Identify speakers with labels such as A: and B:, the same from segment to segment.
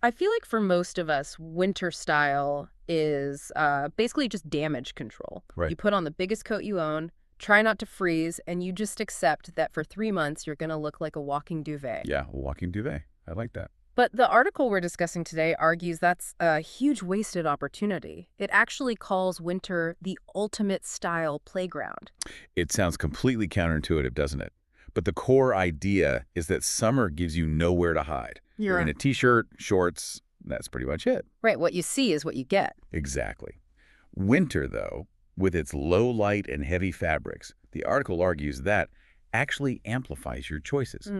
A: I feel like for most of us, winter style is basically just damage control.
B: Right.
A: You put on the biggest coat you own, try not to freeze, and you just accept that for 3 months you're going to look like a walking duvet.
B: Yeah, a walking duvet. I like that.
A: But the article we're discussing today argues that's a huge wasted opportunity. It actually calls winter the ultimate style playground.
B: It sounds completely counterintuitive, doesn't it? But the core idea is that summer gives you nowhere to hide. You're in a t-shirt, shorts, that's pretty much it.
A: Right, what you see is what you get.
B: Exactly. Winter, though, with its low light and heavy fabrics, the article argues that actually amplifies your choices.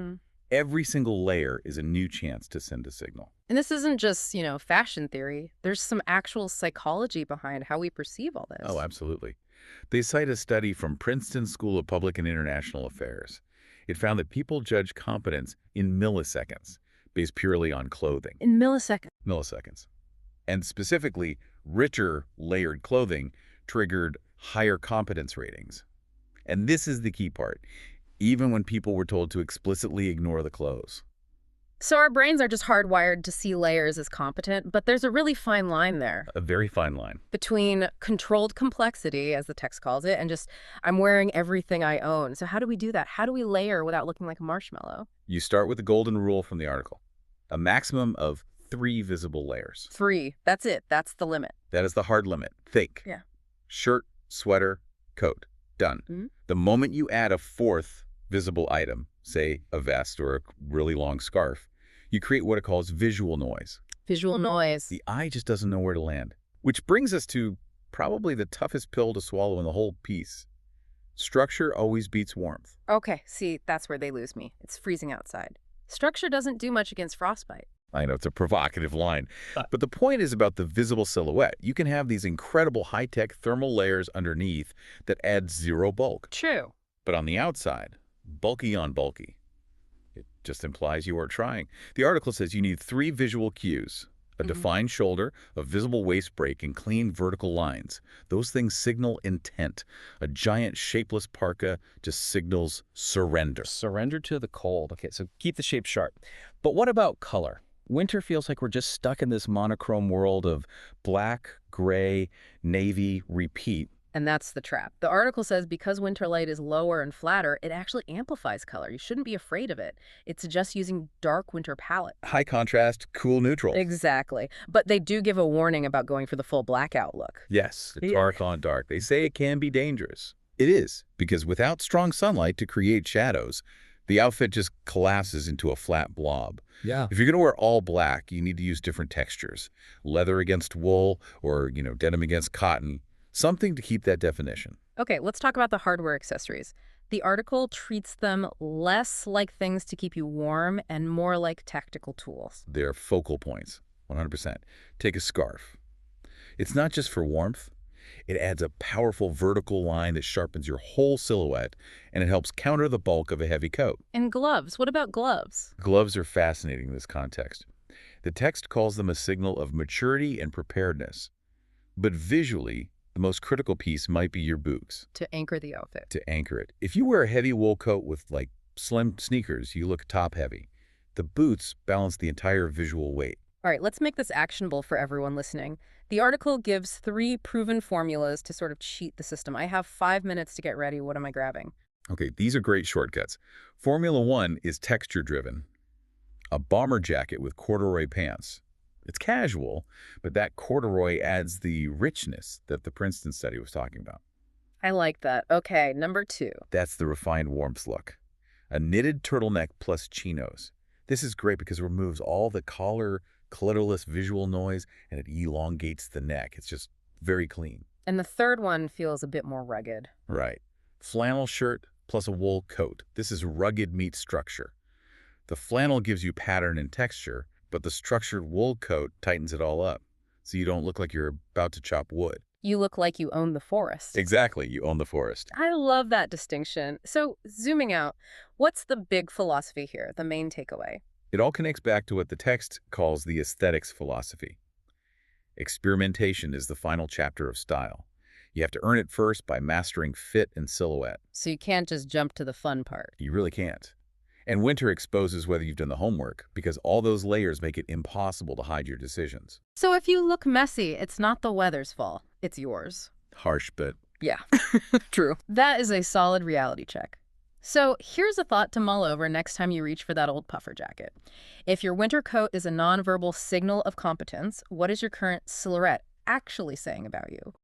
B: Every single layer is a new chance to send a signal.
A: And this isn't just, fashion theory. There's some actual psychology behind how we perceive all this.
B: Oh, absolutely. They cite a study from Princeton School of Public and International Affairs. It found that people judge competence in milliseconds, based purely on clothing.
A: In milliseconds.
B: Milliseconds. And specifically, richer layered clothing triggered higher competence ratings. And this is the key part, even when people were told to explicitly ignore the clothes.
A: So our brains are just hardwired to see layers as competent, but there's a really fine line there.
B: A very fine line.
A: Between controlled complexity, as the text calls it, and just, I'm wearing everything I own. So how do we do that? How do we layer without looking like a marshmallow?
B: You start with the golden rule from the article. A maximum of 3 visible layers.
A: 3. That's it. That's the limit.
B: That is the hard limit. Think.
A: Yeah.
B: Shirt, sweater, coat. Done. The moment you add a 4th visible item, say a vest or a really long scarf, you create what it calls visual noise.
A: Visual noise.
B: The eye just doesn't know where to land. Which brings us to probably the toughest pill to swallow in the whole piece. Structure always beats warmth.
A: Okay, see, that's where they lose me. It's freezing outside. Structure doesn't do much against frostbite.
B: I know, it's a provocative line. But the point is about the visible silhouette. You can have these incredible high-tech thermal layers underneath that add 0 bulk.
A: True.
B: But on the outside, bulky on bulky. It just implies you are trying. The article says you need 3 visual cues. A defined shoulder, a visible waist break, and clean vertical lines. Those things signal intent. A giant shapeless parka just signals surrender.
C: Surrender to the cold. Okay, so keep the shape sharp. But what about color? Winter feels like we're just stuck in this monochrome world of black, gray, navy, repeat.
A: And that's the trap. The article says because winter light is lower and flatter, it actually amplifies color. You shouldn't be afraid of it. It suggests using dark winter palette.
B: High contrast, cool neutral.
A: Exactly. But they do give a warning about going for the full blackout look.
B: Yes, dark on dark. They say it can be dangerous. It is, because without strong sunlight to create shadows, the outfit just collapses into a flat blob.
C: Yeah.
B: If you're going to wear all black, you need to use different textures. Leather against wool or, denim against cotton. Something to keep that definition.
A: Okay, let's talk about the hardware accessories. The article treats them less like things to keep you warm and more like tactical tools.
B: They're focal points, 100%. Take a scarf. It's not just for warmth. It adds a powerful vertical line that sharpens your whole silhouette, and it helps counter the bulk of a heavy coat.
A: And gloves. What about gloves?
B: Gloves are fascinating in this context. The text calls them a signal of maturity and preparedness. But visually, the most critical piece might be your boots.
A: To anchor the outfit.
B: To anchor it. If you wear a heavy wool coat with, slim sneakers, you look top-heavy. The boots balance the entire visual weight.
A: All right, let's make this actionable for everyone listening. The article gives 3 proven formulas to sort of cheat the system. I have 5 minutes to get ready. What am I grabbing?
B: Okay, these are great shortcuts. Formula 1 is texture-driven. A bomber jacket with corduroy pants. It's casual, but that corduroy adds the richness that the Princeton study was talking about.
A: I like that. Okay, number 2.
B: That's the refined warmth look. A knitted turtleneck plus chinos. This is great because it removes all the collar, colorless visual noise, and it elongates the neck. It's just very clean.
A: And the third one feels a bit more rugged.
B: Right. Flannel shirt plus a wool coat. This is rugged meets structure. The flannel gives you pattern and texture, but the structured wool coat tightens it all up, so you don't look like you're about to chop wood.
A: You look like you own the forest.
B: Exactly, you own the forest.
A: I love that distinction. So, zooming out, what's the big philosophy here, the main takeaway?
B: It all connects back to what the text calls the aesthetics philosophy. Experimentation is the final chapter of style. You have to earn it first by mastering fit and silhouette.
A: So you can't just jump to the fun part.
B: You really can't. And winter exposes whether you've done the homework, because all those layers make it impossible to hide your decisions.
A: So if you look messy, it's not the weather's fault. It's yours.
B: Harsh, but
A: Yeah, true. That is a solid reality check. So here's a thought to mull over next time you reach for that old puffer jacket. If your winter coat is a nonverbal signal of competence, what is your current silhouette actually saying about you?